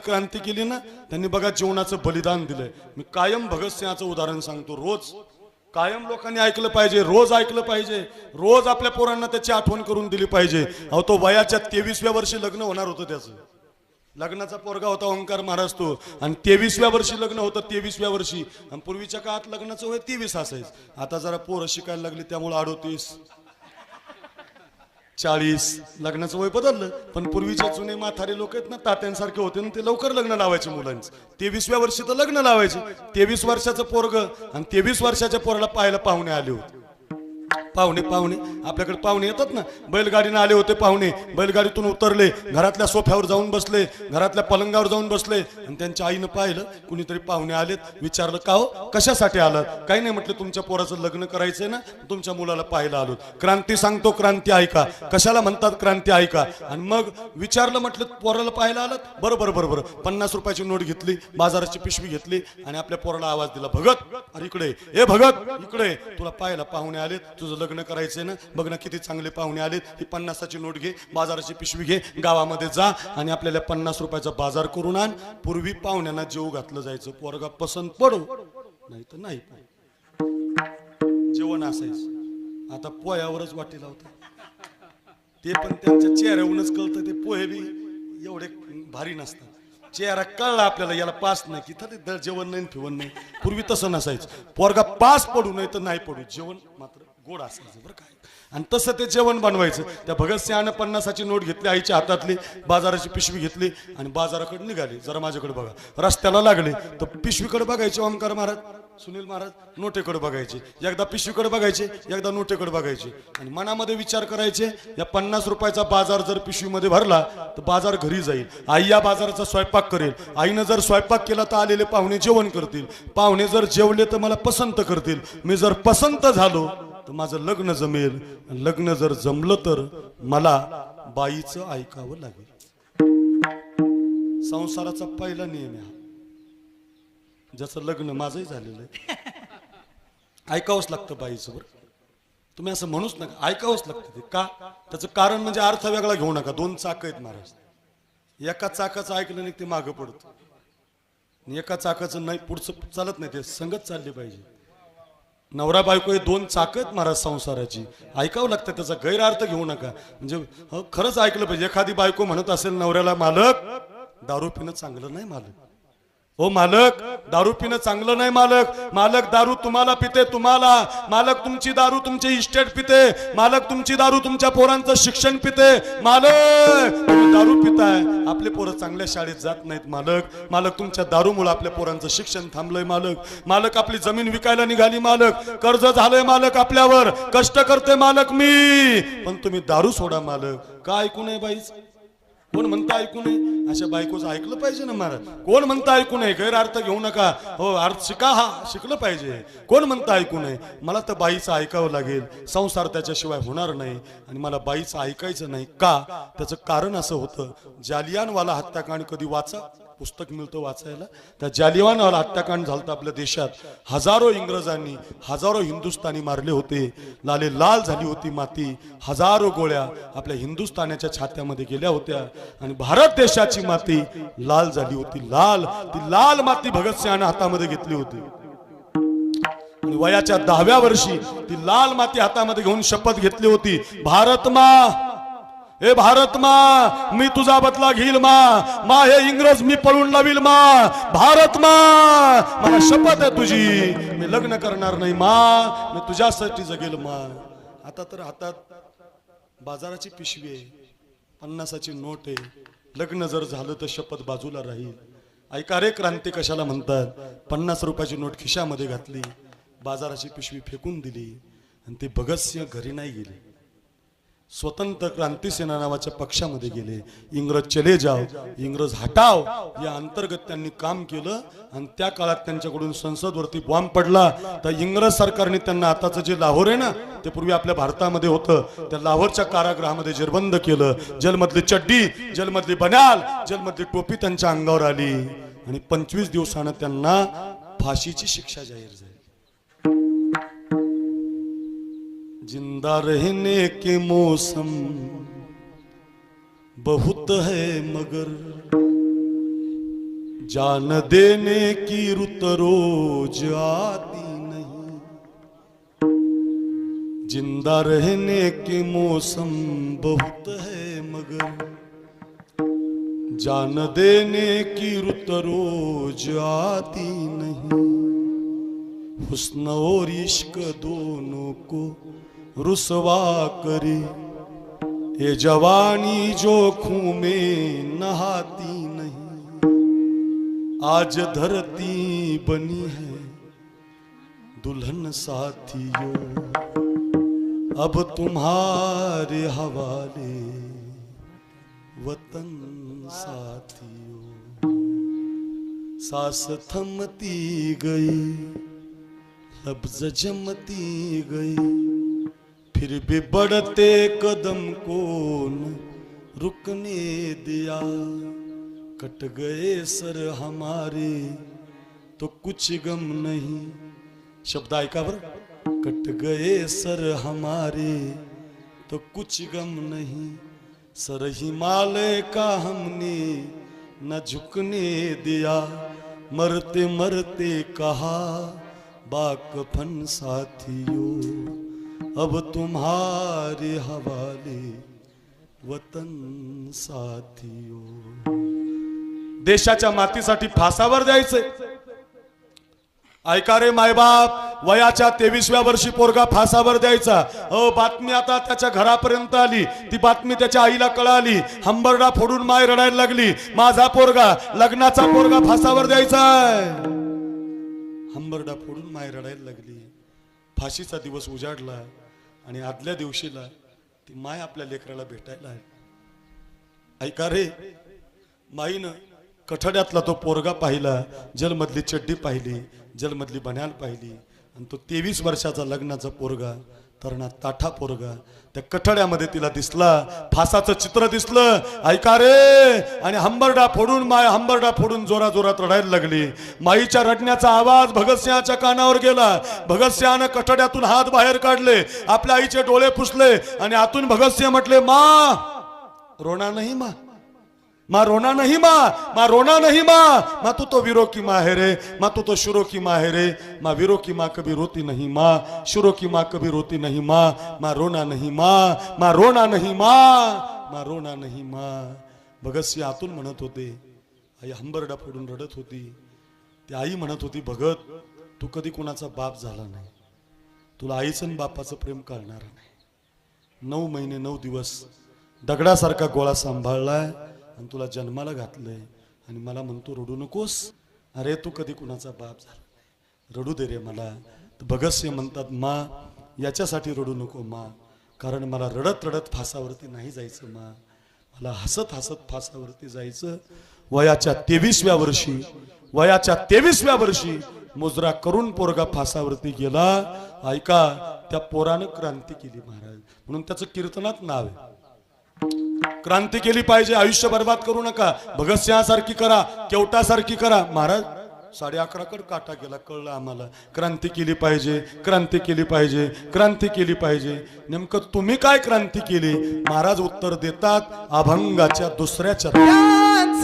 क्रांती केली ना त्यांनी बघा जीवनाचं बलिदान दिलंय. मी कायम भगतसिंहाचं उदाहरण सांगतो. रोज कायम लोकांनी ऐकलं पाहिजे, रोज ऐकलं पाहिजे, रोज आपल्या पोरांना त्याची आठवण करून दिली पाहिजे. अहो तो वयाच्या 23व्या वर्षी लग्न होणार होतं त्याचं. लग्नाचा पोरगा होता ओंकार महाराज तो, आणि 23व्या वर्षी लग्न होतं. 23व्या वर्षी. आणि पूर्वीच्या काळात लग्नाचं वय 23 असायचं. आता जरा पोरं शिकायला लागली त्यामुळे 38 40 लग्नाचं वय बदललं. पण पूर्वीचे जुने म्हातारे लोक आहेत ना, तात्यांसारखे होते ना, ते लवकर लग्न लावायचे मुलांचं. 23व्या वर्षी तर लग्न लावायचे. 23 वर्षाचं पोरग आणि 23 वर्षाच्या पोराला पाहायला पाहुणे आले होते. पाहुणे आपल्याकडे पाहुणे येतात ना, बैलगाडीने आले होते पाहुणे. बैलगाडीतून उतरले, घरातल्या सोफ्यावर जाऊन बसले, घरातल्या पलंगावर जाऊन बसले. आणि त्यांच्या आईनं पाहिलं कुणीतरी पाहुणे आलेत. विचारलं का हो, कशासाठी आलं? काही नाही म्हटलं, तुमच्या पोराचं लग्न करायचंय ना, तुमच्या मुलाला पाहायला आलो. क्रांती सांगतो, क्रांती ऐका. कशाला म्हणतात क्रांती ऐका? आणि मग विचारलं, म्हटलं पोराला पाहायला आलात? बरोबर 50 रुपयाची नोट घेतली, बाजाराची पिशवी घेतली आणि आपल्या पोराला आवाज दिला, भगत अरे इकडे, ए भगत इकडे, तुला पाहायला पाहुणे आलेत, तुझं लग्न करायचंय ना, बघ ना किती चांगले पाहुणे आलेत. ही 50ची नोट घे, बाजाराची पिशवी घे, गावामध्ये जा आणि आपल्याला 50 रुपयाचा बाजार करून आण. पूर्वी पाहुण्यांना जेव घातलं जायचं. पोरगा पसंत पडो नाही तर नाही, जेवण असायचं. आता पोह्यावरच वाटी लावतात. ते पण त्यांच्या चेहऱ्यावरूनच कळतं, ते पोहे बी एवढे भारी नसतात. चेहरा कळला आपल्याला, याला पास नाही की तर जेवण नाही फिवण नाही. पूर्वी तसं नसायचं. पोरगा पास पडू नाही तर नाही पडू, जेवण मात्र गोड असायचं बरं काय. आणि तसं ते जेवण बनवायचं. त्या भगतसिंहानं 50ची नोट घेतली आईच्या हातातली, बाजाराची पिशवी घेतली आणि बाजाराकडे निघाली. जरा माझ्याकडे बघा. रस्त्याला लागले तर पिशवीकडे बघायचे ओंकार महाराज, सुनील महाराज, नोटेकडे बघायचे. एकदा पिशवीकडे बघायचे, एकदा नोटेकडे बघायचे. आणि मनामध्ये विचार करायचे, या 50 रुपयाचा बाजार जर पिशवीमध्ये भरला तर बाजार घरी जाईल. आई या बाजाराचा स्वयंपाक करेल. आईनं जर स्वयंपाक केला तर आलेले पाहुणे जेवण करतील. पाहुणे जर जेवले तर मला पसंत करतील. मी जर पसंत झालो तर माझं लग्न जमेल. लग्न जर जमलं तर मला बाईचं ऐकावं लागेल. संसाराचा पहिला नियम आहे. ज्याचं लग्न माझंही झालेलं आहे, ऐकावंच लागतं बाईचं. बरं तुम्ही असं म्हणूच नका, ऐकावंच लागतं ते. का? त्याचं कारण म्हणजे अर्थ वेगळा घेऊ नका. 2 चाक आहेत महाराज. एका चाकाचं ऐकलं नाही ते मागं पडतं, एका चाकाचं नाही पुढचं चालत नाही. ते संगत चालली पाहिजे. नवरा बायको हे 2 चाक आहेत महाराज संसाराची. ऐकावं लागतं, त्याचा गैरअर्थ घेऊ नका. म्हणजे खरंच ऐकलं पाहिजे. एखादी बायको म्हणत असेल नवऱ्याला, मालक दारू पिणं चांगलं नाही मालक. हो मालक, दारू पिणं चांगलं नाही मालक. मालक दारू तुम्हाला पिते, तुम्हाला. मालक तुमची दारू तुमचे इस्टेट पिते. मालक तुमची दारू तुमच्या पोरांचं शिक्षण पिते. मालक तुम्ही दारू पिताय, आपले पोरं चांगल्या शाळेत जात नाहीत. मालक तुमच्या दारूमुळे आपल्या पोरांचं शिक्षण थांबलंय. मालक आपली जमीन विकायला निघाली. मालक कर्ज झालंय मालक आपल्यावर. कष्ट करते मालक मी, पण तुम्ही दारू सोडा मालक. का ऐकू नये बाईच? कोण म्हणता ऐकू नये? अशा बायकोचं ऐकलं पाहिजे ना महाराज. कोण म्हणता ऐकू नये? गैरअर्थ घेऊ नका. हो अर्थ शिका, हा शिकलं पाहिजे. कोण म्हणता ऐकू नये? मला तर बाईचं ऐकावं लागेल. संसार त्याच्याशिवाय होणार नाही आणि मला बाईचं ऐकायचं नाही. का? त्याचं कारण असं होतं, जालियनवाला हत्याकांड कधी वाचा, पुस्तक मिळतं वाचायला. त्या जालियनवाला हत्याकांड झालं आपल्या देशात. हजारो इंग्रजांनी हजारो हिंदुस्थानी मारले होते. लाले लाल झाली होती माती. हजारो गोळ्या आपल्या हिंदुस्थानाच्या छात्यामध्ये गेल्या होत्या आणि भारत देशाची माती लाल झाली होती. लाल, ती लाल माती भगतसिंहाने हातामध्ये घेतली होती. आणि वयाच्या 10व्या वर्षी ती लाल माती हातामध्ये घेऊन शपथ घेतली होती, भारत मा, हे भारत मा, मी तुझा बदला घेईल मा, हे इंग्रज मी पळून लावील मा, भारत मा, मला शपथ आहे तुझी, मी लग्न करणार नाही मा, मी तुझ्यासाठी जगेल मा. आता तर हातात बाजाराची पिशवी आहे, 50ची नोट आहे. लग्न जर झालं तर शपथ बाजूला राहील. ऐका रे क्रांती कशाला म्हणतात. 50 रुपयाची नोट खिशामध्ये घातली, बाजाराची पिशवी फेकून दिली आणि ते भगतसिंह घरी नाही गेले, स्वतंत्र क्रांती सेना नावाच्या पक्षामध्ये गेले. इंग्रज चले जाओ, इंग्रज हटाओ या अंतर्गत त्यांनी काम केलं. आणि त्या काळात त्यांच्याकडून संसदवरती बॉम्ब पडला तर इंग्रज सरकारने त्यांना आताचं जे लाहोर आहे ना, ते पूर्वी आपल्या भारतामध्ये होतं, त्या लाहोरच्या कारागृहामध्ये जेरबंद केलं. जेलमधली चड्डी, जेलमधली बन्याल, जेलमधली टोपी त्यांच्या अंगावर आली आणि 25 दिवसानं त्यांना फाशीची शिक्षा जाहीर झाली. जिंदा रहने के मौसम बहुत है मगर जान देने की रुत रोज आती नहीं, जिंदा रहने के मौसम बहुत है मगर जान देने की रुत रोज आती नहीं। हुस्न और इश्क दोनों को रुसवा करे, ये जवानी जो खून में नहाती नहीं। आज धरती बनी है दुल्हन साथियों, अब तुम्हारे हवाले वतन साथियों। सांस थमती गई, लफ्ज जमती गई, फिर भी बढ़ते कदम को न रुकने दिया। कट गए सर हमारे तो कुछ गम नहीं, शब्द ऐका बरं। कट गए सर हमारे तो कुछ गम नहीं, सर हिमालय का हमने न झुकने दिया। मरते मरते कहा बाकफन साथियों, अब तुम्हारे हवाले वतन साथियों। देशाच्या मातीसाठी फासावर द्यायचे। ऐका रे मायबाप, वयाच्या 23व्या वर्षी पोरगा फासावर द्यायचा। बातमी आता त्याच्या घरापर्यंत आली, ती बातमी त्याच्या आईला कळाली। हंबरडा फोडून माय रडायला लागली, माझा पोरगा, लग्नाचा पोरगा फासावर द्यायचा। हंबरडा फोडून माय रडायला लागली। फाशीचा दिवस उजाडला आणि आदल्या दिवशीला ती माय आपल्या लेकराला भेटायला आली। ऐका रे, माईनं कठड्यातला तो पोरगा पाहिला, जलमधली चड्डी पाहिली, जलमधली बन्याल पाहिली, आणि तो 23 वर्षाचा लग्नाचा पोरगा, तरणा ताठा पोरगा त्या कठड्यामध्ये तिला दिसला। फासाचं चित्र दिसलं। ऐका रे, आणि हंबरडा फोडून माय हंबरडा फोडून जोरा जोरात रडायला लागली। माईच्या रडण्याचा आवाज भगतसिंहाच्या कानावर गेला। भगतसिंहानं कठड्यातून हात बाहेर काढले, आपल्या आईचे डोळे पुसले, आणि आतून भगतसिंह म्हटले, माँ रोना नहीं माँ, माँ रोना नहीं माँ, माँ रोना नहीं माँ, माँ तू तो वीरों की माँ है रे, माँ तू तो शुरों की माँ है रे। माँ वीरों की माँ कभी रोती नहीं माँ, शुरों की माँ कभी रोती नहीं माँ, माँ रोना नहीं माँ, माँ रोना नहीं माँ, माँ रोना नहीं माँ। भगतसिंह आतून म्हणत होते, आई हंबरडा फोडून रडत होती। ती आई म्हणत होती, भगत तू कधी कोणाचा बाप झाला नाही, तुला आईचं आणि बापाचं प्रेम कळणार नाही। 9 महिने 9 दिवस दगडासारखा गोळा सांभाळलाय आणि तुला जन्माला घातलंय, आणि मला म्हणतो रडू नकोस। अरे तू कधी कुणाचा बाप झाला, रडू दे रे मला। तर भगतसिंह म्हणतात, माँ याच्यासाठी रडू नको माँ, कारण मला रडत रडत फासावरती नाही जायचं माँ, मला हसत हसत फासावरती जायचं। वयाच्या 23व्या वर्षी, वयाच्या 23व्या वर्षी मुजरा करून पोरगा फासावरती गेला। ऐका, त्या पोरानं क्रांती केली महाराज, म्हणून त्याचं कीर्तनात नाव आहे। क्रांती केली पाहिजे, आयुष्य बर्बाद करू नका। भगतसिंहासारखी करा, केवटासारखी करा। महाराज 11:30 कड काटा गेला, कळलं आम्हाला। क्रांती केली पाहिजे, क्रांती केली पाहिजे, क्रांती केली पाहिजे। नेमकं तुम्ही काय क्रांती केली? महाराज उत्तर देतात, अभंगाच्या दुसऱ्या चरणात